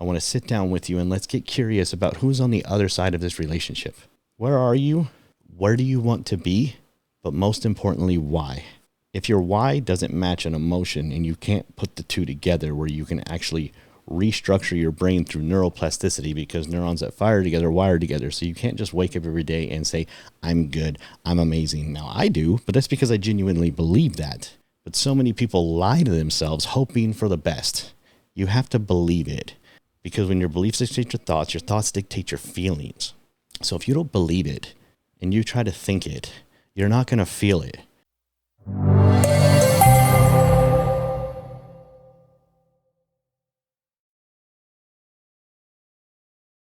I want to sit down with you and let's get curious about who's on the other side of this relationship. Where are you? Where do you want to be? But most importantly, why? If your why doesn't match an emotion and you can't put the two together where you can actually restructure your brain through neuroplasticity, because neurons that fire together are wired together. So you can't just wake up every day and say, I'm good, I'm amazing. Now I do, but that's because I genuinely believe that. But so many people lie to themselves hoping for the best. You have to believe it, because when your beliefs dictate your thoughts dictate your feelings. So if you don't believe it and you try to think it, you're not going to feel it.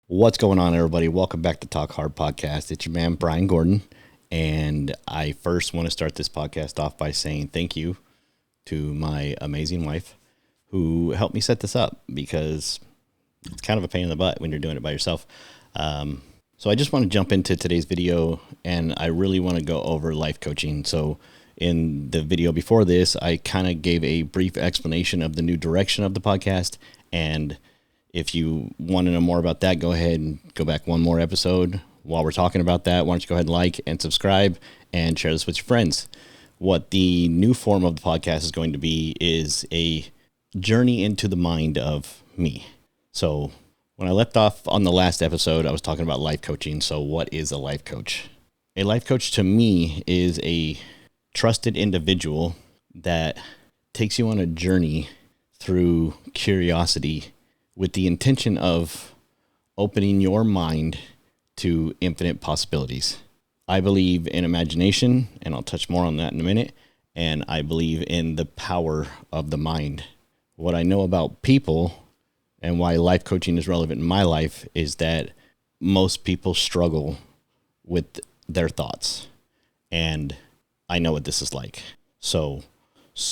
What's going on, everybody? Welcome back to Talk Hard Podcast. It's your man, Brian Gordon. And I first want to start this podcast off by saying thank you to my amazing wife who helped me set this up, because it's kind of a pain in the butt when you're doing it by yourself. So I just want to jump into today's video, and I really want to go over life coaching. So in the video before this, I kind of gave a brief explanation of the new direction of the podcast. And if you want to know more about that, go ahead and go back one more episode. While we're talking about that, why don't you go ahead and like and subscribe and share this with your friends. What the new form of the podcast is going to be is a journey into the mind of me. So when I left off on the last episode, I was talking about life coaching. So what is a life coach? A life coach to me is a trusted individual that takes you on a journey through curiosity with the intention of opening your mind to infinite possibilities. I believe in imagination, and I'll touch more on that in a minute. And I believe in the power of the mind. What I know about people and why life coaching is relevant in my life is that most people struggle with their thoughts. And I know what this is like. So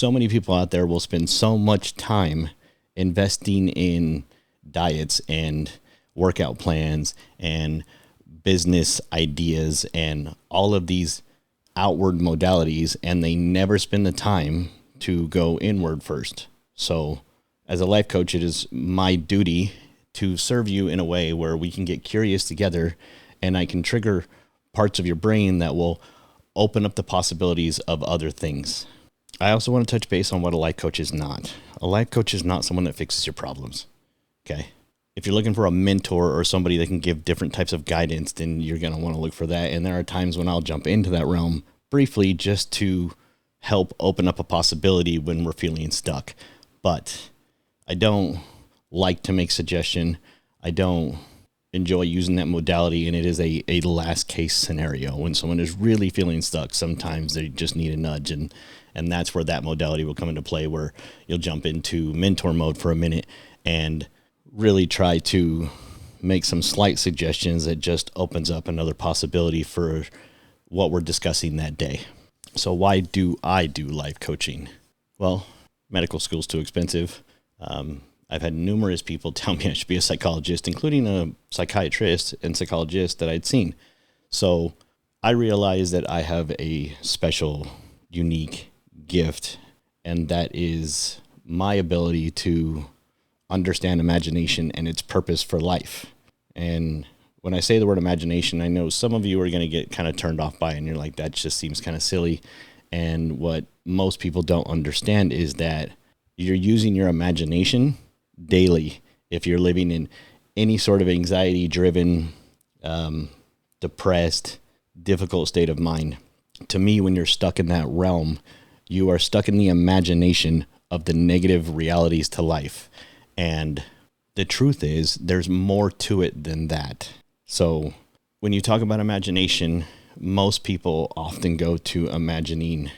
many people out there will spend so much time investing in diets and workout plans and business ideas and all of these outward modalities, and they never spend the time to go inward first. So as a life coach, it is my duty to serve you in a way where we can get curious together, and I can trigger parts of your brain that will open up the possibilities of other things. I also want to touch base on what a life coach is not. A life coach is not someone that fixes your problems. Okay. If you're looking for a mentor or somebody that can give different types of guidance, then you're going to want to look for that. And there are times when I'll jump into that realm briefly just to help open up a possibility when we're feeling stuck. But I don't like to make suggestion. I don't enjoy using that modality. And it is a last case scenario. When someone is really feeling stuck, sometimes they just need a nudge. And that's where that modality will come into play, where you'll jump into mentor mode for a minute and really try to make some slight suggestions that just opens up another possibility for what we're discussing that day. So why do I do life coaching? Well, medical school's too expensive. I've had numerous people tell me I should be a psychologist, including a psychiatrist and psychologist that I'd seen. So I realized that I have a special, unique gift, and that is my ability to understand imagination and its purpose for life. And when I say the word imagination, I know some of you are going to get kind of turned off by it, and you're like, that just seems kind of silly. And what most people don't understand is that you're using your imagination daily if you're living in any sort of anxiety-driven, depressed, difficult state of mind. To me, when you're stuck in that realm, you are stuck in the imagination of the negative realities to life. And the truth is, there's more to it than that. So when you talk about imagination, most people often go to imagining,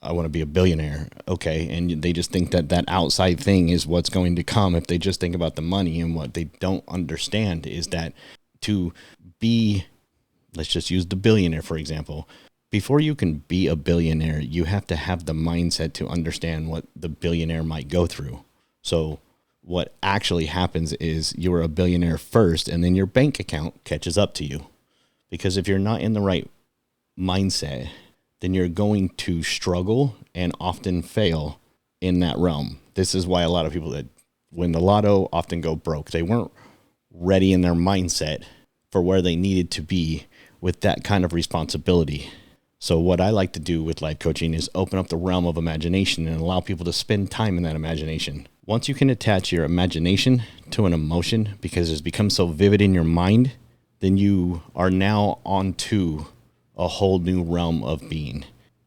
I want to be a billionaire. Okay. And they just think that that outside thing is what's going to come if they just think about the money. And what they don't understand is that to be, let's just use the billionaire, for example. Before you can be a billionaire, you have to have the mindset to understand what the billionaire might go through. So what actually happens is you're a billionaire first, and then your bank account catches up to you. Because if you're not in the right mindset, then you're going to struggle and often fail in that realm. This is why a lot of people that win the lotto often go broke. They weren't ready in their mindset for where they needed to be with that kind of responsibility. So what I like to do with life coaching is open up the realm of imagination and allow people to spend time in that imagination. Once you can attach your imagination to an emotion because it's become so vivid in your mind, then you are now onto a whole new realm of being.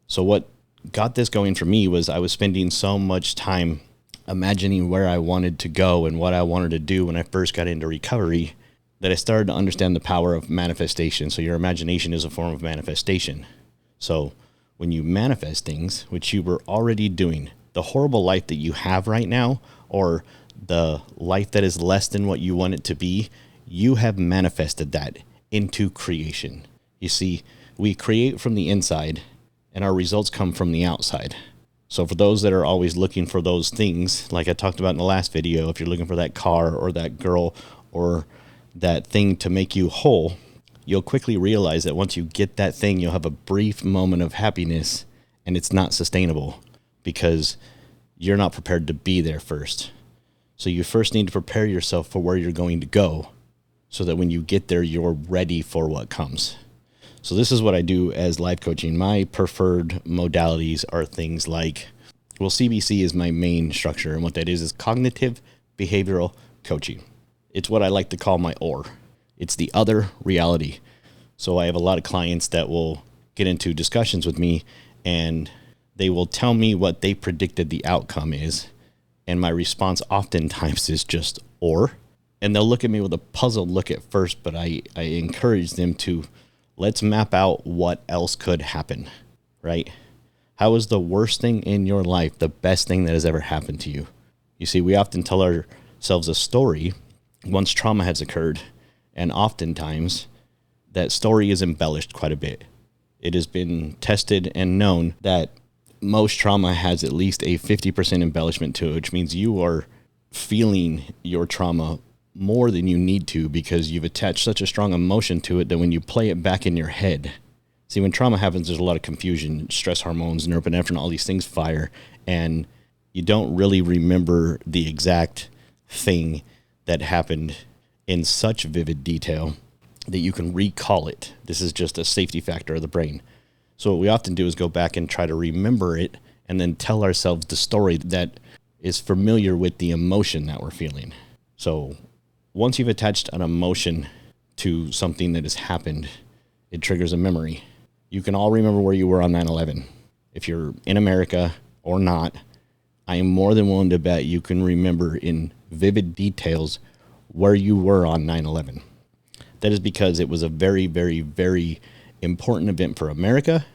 So what got this going for me was I was spending so much time imagining where I wanted to go and what I wanted to do when I first got into recovery that I started to understand the power of manifestation. So your imagination is a form of manifestation. So when you manifest things, which you were already doing, the horrible life that you have right now, or the life that is less than what you want it to be, you have manifested that into creation. You see, we create from the inside and our results come from the outside. So for those that are always looking for those things, like I talked about in the last video, if you're looking for that car or that girl or that thing to make you whole, you'll quickly realize that once you get that thing, you'll have a brief moment of happiness and it's not sustainable because you're not prepared to be there first. So you first need to prepare yourself for where you're going to go so that when you get there, you're ready for what comes. So this is what I do as life coaching. My preferred modalities are things like, well, CBC is my main structure. And what that is cognitive behavioral coaching. It's what I like to call my OR. It's the other reality. So I have a lot of clients that will get into discussions with me and they will tell me what they predicted the outcome is. And my response oftentimes is just or. And they'll look at me with a puzzled look at first, but I encourage them to let's map out what else could happen, right? How is the worst thing in your life the best thing that has ever happened to you? You see, we often tell ourselves a story once trauma has occurred, and oftentimes that story is embellished quite a bit. It has been tested and known that most trauma has at least a 50% embellishment to it, which means you are feeling your trauma more than you need to because you've attached such a strong emotion to it that when you play it back in your head. See, when trauma happens, there's a lot of confusion, stress hormones, norepinephrine, all these things fire, and you don't really remember the exact thing that happened in such vivid detail that you can recall it. This is just a safety factor of the brain. So what we often do is go back and try to remember it and then tell ourselves the story that is familiar with the emotion that we're feeling. So once you've attached an emotion to something that has happened, it triggers a memory. You can all remember where you were on 9/11. If you're in America or not, I am more than willing to bet you can remember in vivid details where you were on 9/11. That is because it was a very, very, very important event for America,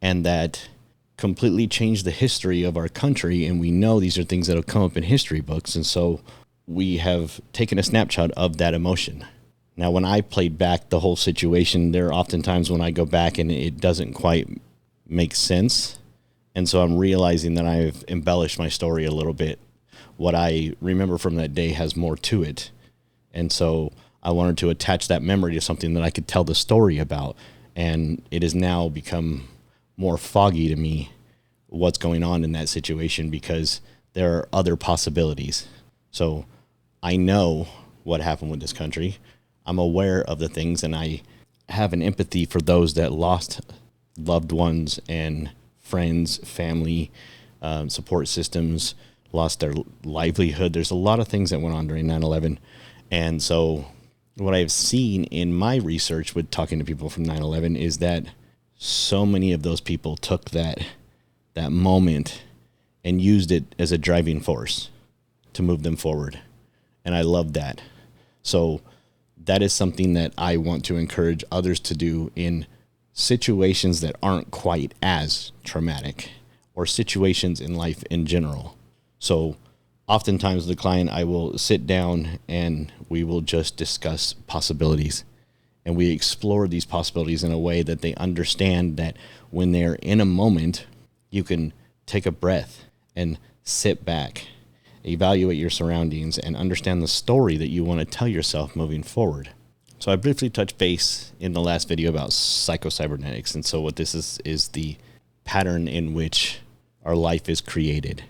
and that completely changed the history of our country. And we know these are things that will come up in history books. And so we have taken a snapshot of that emotion. Now, when I played back the whole situation, there are often times when I go back and it doesn't quite make sense. And so I'm realizing that I've embellished my story a little bit. What I remember from that day has more to it. And so I wanted to attach that memory to something that I could tell the story about. And it has now become more foggy to me what's going on in that situation because there are other possibilities. So I know what happened with this country. I'm aware of the things, and I have an empathy for those that lost loved ones and friends, family, support systems, lost their livelihood. There's a lot of things that went on during 9/11. And so what I've seen in my research with talking to people from 9/11 is that so many of those people took that moment and used it as a driving force to move them forward. And I love that. So that is something that I want to encourage others to do in situations that aren't quite as traumatic or situations in life in general. So oftentimes the client, I will sit down and we will just discuss possibilities, and we explore these possibilities in a way that they understand that when they're in a moment, you can take a breath and sit back, evaluate your surroundings, and understand the story that you want to tell yourself moving forward. So I briefly touched base in the last video about psychocybernetics. And so what this is the pattern in which our life is created.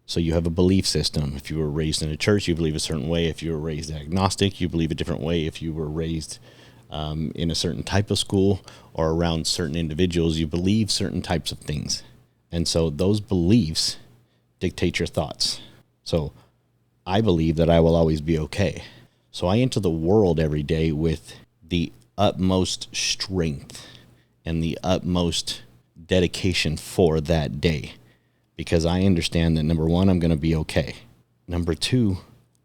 So you have a belief system. If you were raised in a church, you believe a certain way. If you were raised agnostic, you believe a different way. If you were raised in a certain type of school or around certain individuals, you believe certain types of things. And so those beliefs dictate your thoughts. So I believe that I will always be okay. So I enter the world every day with the utmost strength and the utmost dedication for that day, because I understand that, number one, I'm going to be okay. Number two,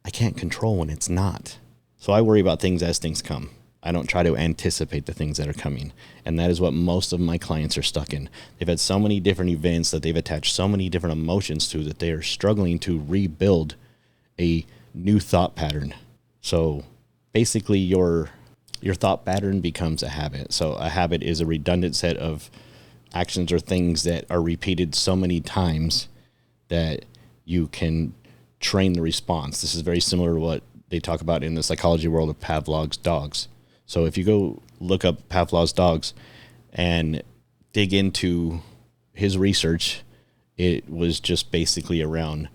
I can't control when it's not. So I worry about things as things come. I don't try to anticipate the things that are coming. And that is what most of my clients are stuck in. They've had so many different events that they've attached so many different emotions to that they are struggling to rebuild a new thought pattern. So basically your thought pattern becomes a habit. So a habit is a redundant set of actions or things that are repeated so many times that you can train the response. This is very similar to what they talk about in the psychology world of Pavlov's dogs. So if you go look up Pavlov's dogs and dig into his research, it was just basically around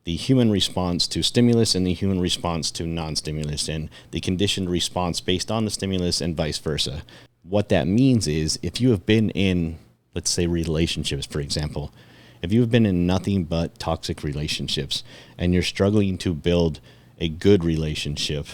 the human response to stimulus and the human response to non-stimulus, and the conditioned response based on the stimulus and vice versa. What that means is, if you have been in, let's say, relationships, for example, if you have been in nothing but toxic relationships and you're struggling to build a good relationship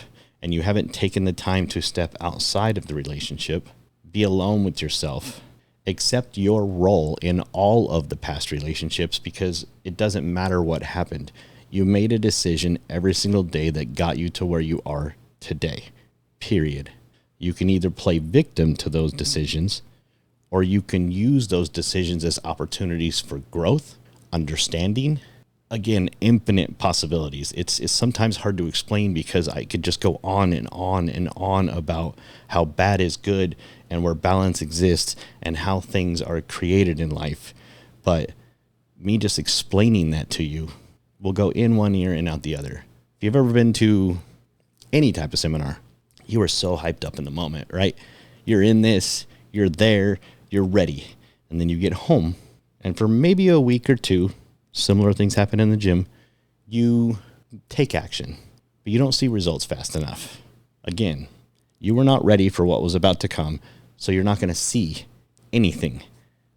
and you haven't taken the time to step outside of the relationship, be alone with yourself, accept your role in all of the past relationships, because it doesn't matter what happened. You made a decision every single day that got you to where you are today, period. You can either play victim to those decisions, or you can use those decisions as opportunities for growth, understanding. Again, infinite possibilities. It's sometimes hard to explain because I could just go on and on and on about how bad is good and where balance exists and how things are created in life. But me just explaining that to you will go in one ear and out the other. If you've ever been to any type of seminar, you are so hyped up in the moment, right? You're in this, you're there, you're ready. And then you get home, and for maybe a week or two, similar things happen in the gym. You take action, but you don't see results fast enough. Again, you were not ready for what was about to come, so you're not going to see anything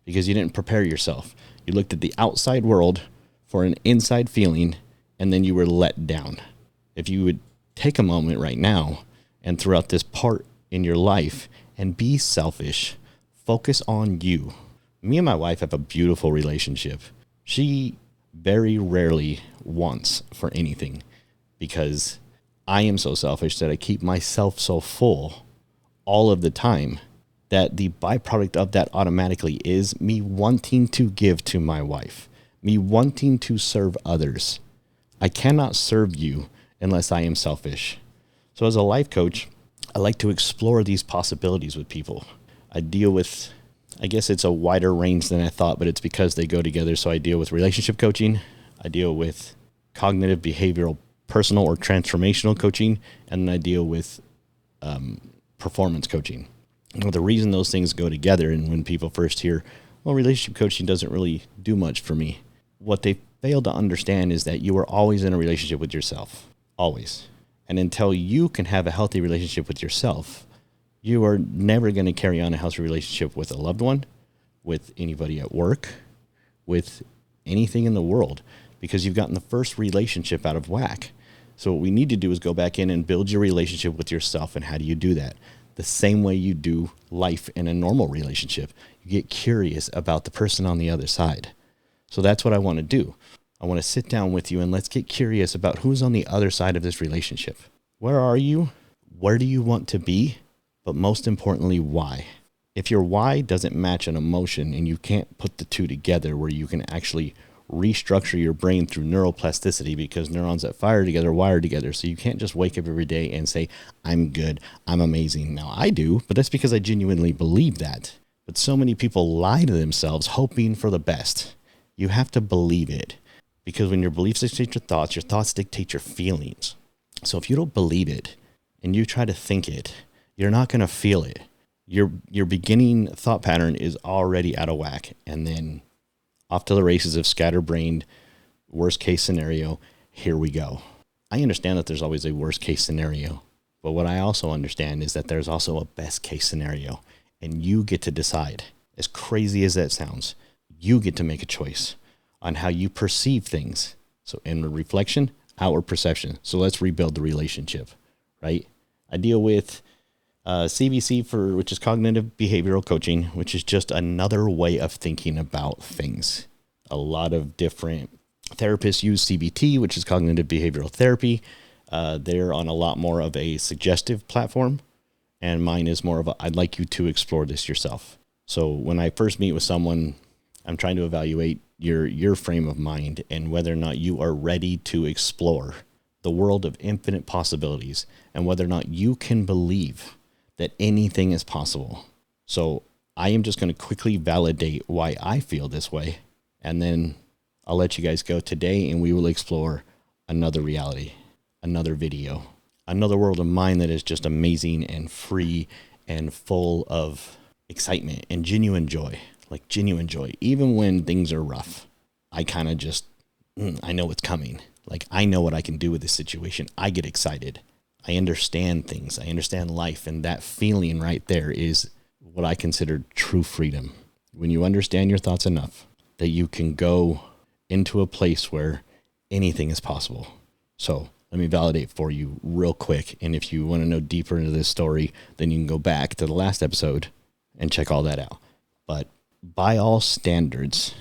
because you didn't prepare yourself. You looked at the outside world for an inside feeling, and then you were let down. If you would take a moment right now and throughout this part in your life and be selfish, focus on you. Me and my wife have a beautiful relationship. She very rarely wants for anything because I am so selfish that I keep myself so full all of the time that the byproduct of that automatically is me wanting to give to my wife, me wanting to serve others. I cannot serve you unless I am selfish. So as a life coach, I like to explore these possibilities with people. I deal with, I guess it's a wider range than I thought, but it's because they go together. So I deal with relationship coaching, I deal with cognitive behavioral, personal or transformational coaching, and then I deal with performance coaching. Well, the reason those things go together, and when people first hear, well, relationship coaching doesn't really do much for me, what they fail to understand is that you are always in a relationship with yourself, always. And until you can have a healthy relationship with yourself, you are never going to carry on a healthy relationship with a loved one, with anybody at work, with anything in the world, because you've gotten the first relationship out of whack. So what we need to do is go back in and build your relationship with yourself. And how do you do that? The same way you do life in a normal relationship. You get curious about the person on the other side. So that's what I want to do. I want to sit down with you and let's get curious about who's on the other side of this relationship. Where are you? Where do you want to be? But most importantly, why? If your why doesn't match an emotion and you can't put the two together where you can actually restructure your brain through neuroplasticity, because neurons that fire together wire together. So you can't just wake up every day and say, I'm good, I'm amazing. Now I do, but that's because I genuinely believe that. But so many people lie to themselves hoping for the best. You have to believe it, because when your beliefs dictate your thoughts dictate your feelings. So if you don't believe it and you try to think it, you're not going to feel it. Your beginning thought pattern is already out of whack, and then off to the races of scatterbrained Worst case scenario, here we go. I understand that there's always a worst case scenario, but what I also understand is that there's also a best case scenario, and you get to decide. As crazy as that sounds, you get to make a choice on how you perceive things. So inward reflection, outward perception. So let's rebuild the relationship, right? I deal with CBC, which is cognitive behavioral coaching, which is just another way of thinking about things. A lot of different therapists use CBT, which is cognitive behavioral therapy. They're on a lot more of a suggestive platform, and mine is more of a, I'd like you to explore this yourself. So when I first meet with someone, I'm trying to evaluate your frame of mind and whether or not you are ready to explore the world of infinite possibilities and whether or not you can believe that anything is possible. So I am just going to quickly validate why I feel this way, and then I'll let you guys go today, and we will explore another reality, another video, another world of mine that is just amazing and free and full of excitement and genuine joy. Like genuine joy. Even when things are rough, I kind of just, I know what's coming. Like I know what I can do with this situation. I get excited. I understand things. I understand life. And that feeling right there is what I consider true freedom. When you understand your thoughts enough that you can go into a place where anything is possible. So let me validate for you real quick. And if you want to know deeper into this story, then you can go back to the last episode and check all that out. But by all standards,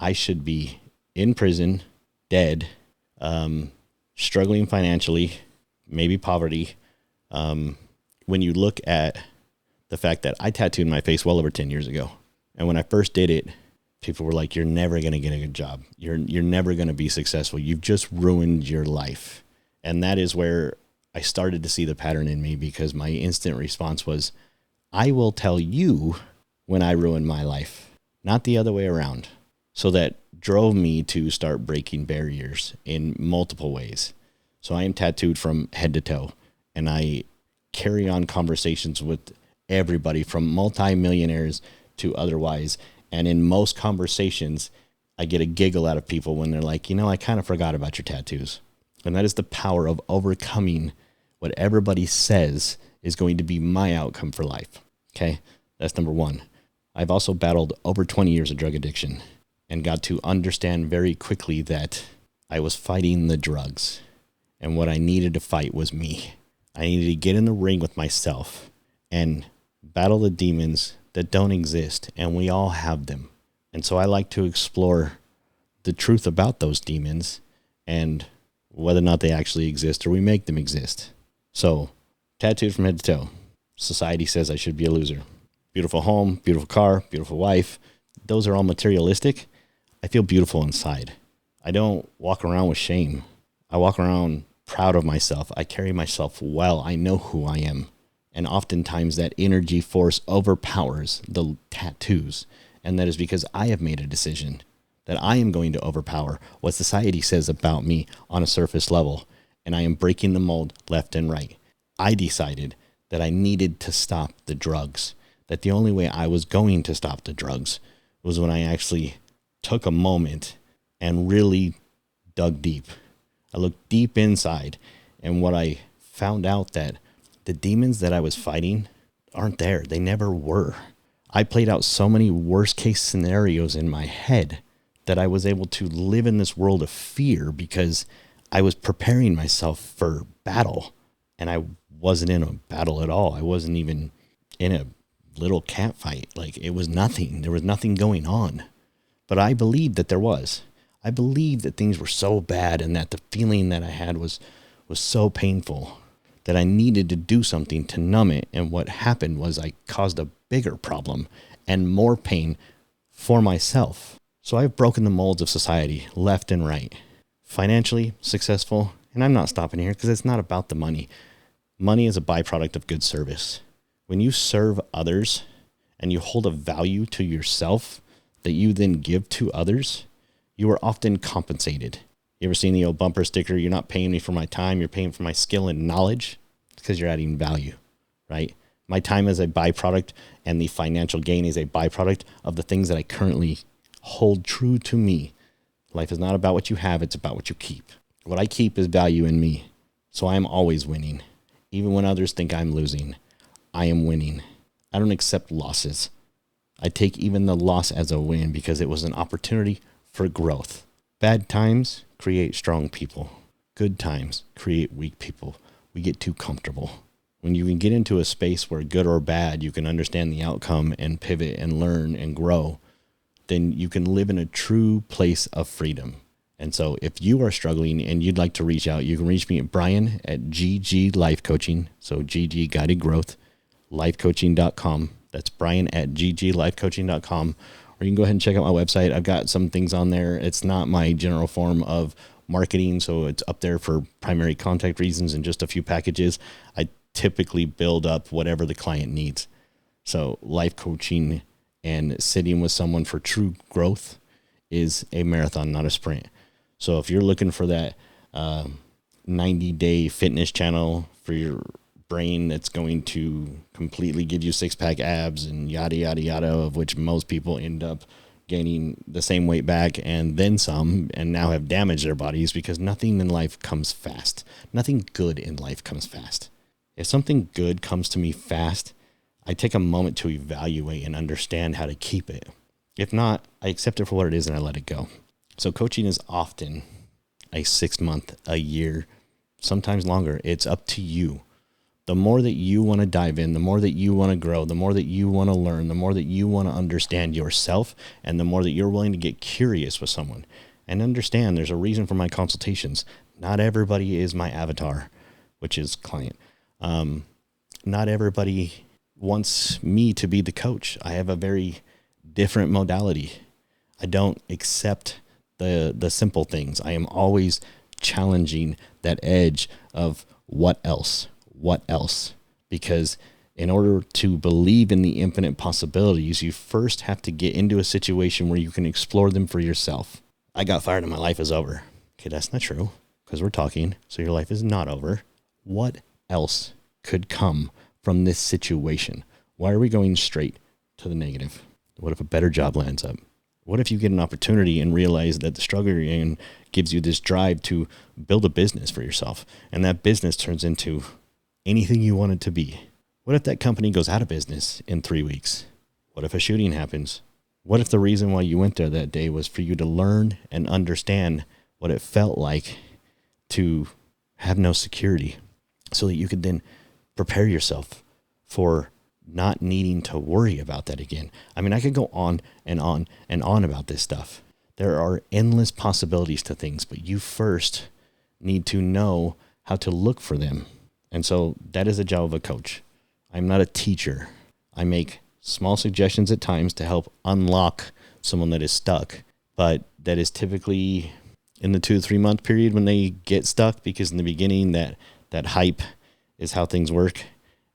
I should be in prison, dead, struggling financially, maybe poverty. When you look at the fact that I tattooed my face well over 10 years ago. And when I first did it, people were like, you're never going to get a good job. You're never going to be successful. You've just ruined your life. And that is where I started to see the pattern in me, because my instant response was, I will tell you when I ruined my life, not the other way around. So that drove me to start breaking barriers in multiple ways. So I am tattooed from head to toe, and I carry on conversations with everybody from multimillionaires to otherwise. And in most conversations, I get a giggle out of people when they're like, I kind of forgot about your tattoos. And that is the power of overcoming what everybody says is going to be my outcome for life. Okay, that's number one. I've also battled over 20 years of drug addiction and got to understand very quickly that I was fighting the drugs, and what I needed to fight was me. I needed to get in the ring with myself and battle the demons that don't exist, and we all have them. And so I like to explore the truth about those demons and whether or not they actually exist or we make them exist. So, tattooed from head to toe. Society says I should be a loser. Beautiful home, beautiful car, beautiful wife. Those are all materialistic. I feel beautiful inside. I don't walk around with shame. I walk around proud of myself. I carry myself well. I know who I am. And oftentimes that energy force overpowers the tattoos. And that is because I have made a decision that I am going to overpower what society says about me on a surface level. And I am breaking the mold left and right. I decided that I needed to stop the drugs. That the only way I was going to stop the drugs was when I actually took a moment and really dug deep. I looked deep inside, and what I found out that the demons that I was fighting aren't there. They never were. I played out so many worst case scenarios in my head that I was able to live in this world of fear because I was preparing myself for battle, and I wasn't in a battle at all. I wasn't even in a little cat fight. Like, it was nothing. There was nothing going on. But I believed that there was. I believed that things were so bad and that the feeling that I had was so painful that I needed to do something to numb it. And what happened was I caused a bigger problem and more pain for myself. So I've broken the molds of society left and right. Financially successful, and I'm not stopping here because it's not about the money. Money is a byproduct of good service. When you serve others and you hold a value to yourself that you then give to others, you are often compensated. You ever seen the old bumper sticker, you're not paying me for my time, you're paying for my skill and knowledge? It's because you're adding value, right? My time is a byproduct, and the financial gain is a byproduct of the things that I currently hold true to me, Life is not about what you have, it's about what you keep. What I keep is value in me. So I am always winning. Even when others think I'm losing, I am winning. I don't accept losses. I take even the loss as a win because it was an opportunity for growth. Bad times create strong people. Good times create weak people. We get too comfortable. When you can get into a space where good or bad, you can understand the outcome and pivot and learn and grow, then you can live in a true place of freedom. And so if you are struggling and you'd like to reach out, you can reach me at Brian at GG Life Coaching. So GG Guided Growth, lifecoaching.com. That's Brian at gglifecoaching.com. Or you can go ahead and check out my website. I've got some things on there. It's not my general form of marketing, so it's up there for primary contact reasons and just a few packages. I typically build up whatever the client needs. So life coaching and sitting with someone for true growth is a marathon, not a sprint. So if you're looking for that 90-day fitness channel for your brain that's going to completely give you six-pack abs and yada, yada, yada, of which most people end up gaining the same weight back and then some, and now have damaged their bodies because nothing in life comes fast. Nothing good in life comes fast. If something good comes to me fast, I take a moment to evaluate and understand how to keep it. If not, I accept it for what it is and I let it go. So coaching is often a 6 month, a year, sometimes longer. It's up to you. The more that you want to dive in, the more that you want to grow, the more that you want to learn, the more that you want to understand yourself, and the more that you're willing to get curious with someone and understand there's a reason for my consultations. Not everybody is my avatar, which is client. Not everybody wants me to be the coach. I have a very different modality. I don't accept the simple things. I am always challenging that edge of what else? What else? Because in order to believe in the infinite possibilities, you first have to get into a situation where you can explore them for yourself. I got fired and my life is over. Okay, that's not true because we're talking. So your life is not over. What else could come from this situation? Why are we going straight to the negative? What if a better job lands up? What if you get an opportunity and realize that the struggle you're in gives you this drive to build a business for yourself, and that business turns into anything you want it to be? What if that company goes out of business in 3 weeks? What if a shooting happens? What if the reason why you went there that day was for you to learn and understand what it felt like to have no security so that you could then prepare yourself for not needing to worry about that again? I mean, I could go on and on and on about this stuff. There are endless possibilities to things, but you first need to know how to look for them. And so that is the job of a coach. I'm not a teacher. I make small suggestions at times to help unlock someone that is stuck, but that is typically in the 2 to 3 month period when they get stuck, because in the beginning that hype is how things work.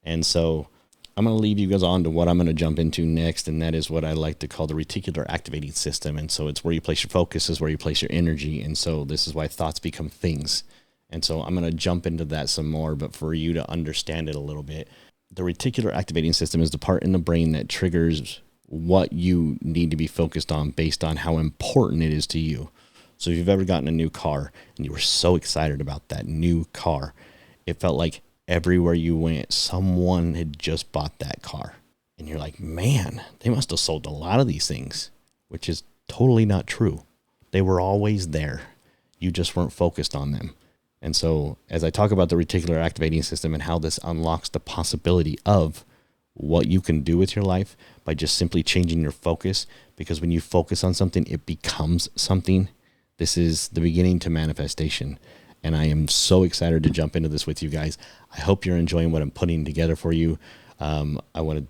And so I'm going to leave you guys on to what I'm going to jump into next, and that is what I like to call the reticular activating system. And so it's where you place your focus, is where you place your energy. And so this is why thoughts become things. And so I'm going to jump into that some more, but for you to understand it a little bit, the reticular activating system is the part in the brain that triggers what you need to be focused on based on how important it is to you. So if you've ever gotten a new car and you were so excited about that new car, it felt like everywhere you went, someone had just bought that car. And you're like, man, they must have sold a lot of these things, which is totally not true. They were always there. You just weren't focused on them. And so as I talk about the reticular activating system and how this unlocks the possibility of what you can do with your life by just simply changing your focus, because when you focus on something, it becomes something. This is the beginning to manifestation. And I am so excited to jump into this with you guys. I hope you're enjoying what I'm putting together for you. I want to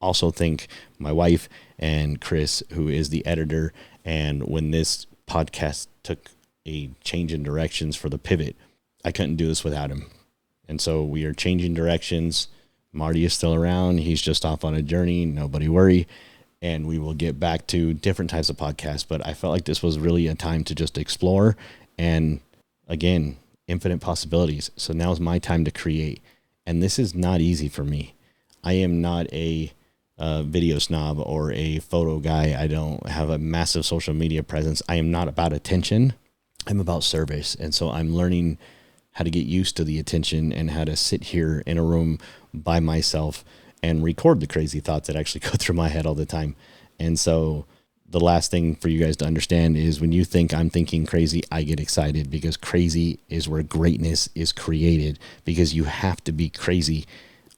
also thank my wife and Chris, who is the editor. And when this podcast took a change in directions for the pivot, I couldn't do this without him. And so we are changing directions. Marty is still around. He's just off on a journey. Nobody worry. And we will get back to different types of podcasts. But I felt like this was really a time to just explore and, again, infinite possibilities. So now is my time to create. And this is not easy for me. I am not a a video snob or a photo guy. I don't have a massive social media presence. I am not about attention. I'm about service. And so I'm learning how to get used to the attention and how to sit here in a room by myself and record the crazy thoughts that actually go through my head all the time. And so the last thing for you guys to understand is when you think I'm thinking crazy, I get excited, because crazy is where greatness is created, because you have to be crazy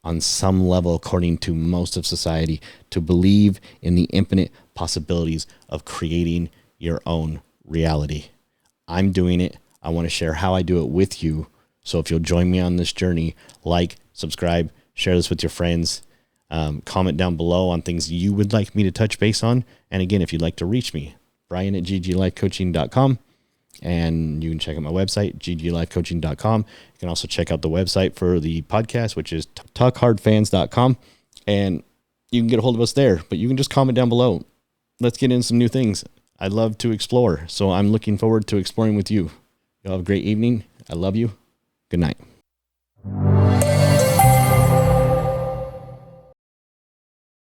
on some level, according to most of society, to believe in the infinite possibilities of creating your own reality. I'm doing it. I want to share how I do it with you. So if you'll join me on this journey, like, subscribe, share this with your friends, comment down below on things you would like me to touch base on. And again, if you'd like to reach me, Brian at gglifecoaching.com. And you can check out my website, gglifecoaching.com. You can also check out the website for the podcast, which is talkhardfans.com. And you can get a hold of us there, but you can just comment down below. Let's get in some new things. I'd love to explore. So I'm looking forward to exploring with you. Y'all have a great evening. I love you. Good night.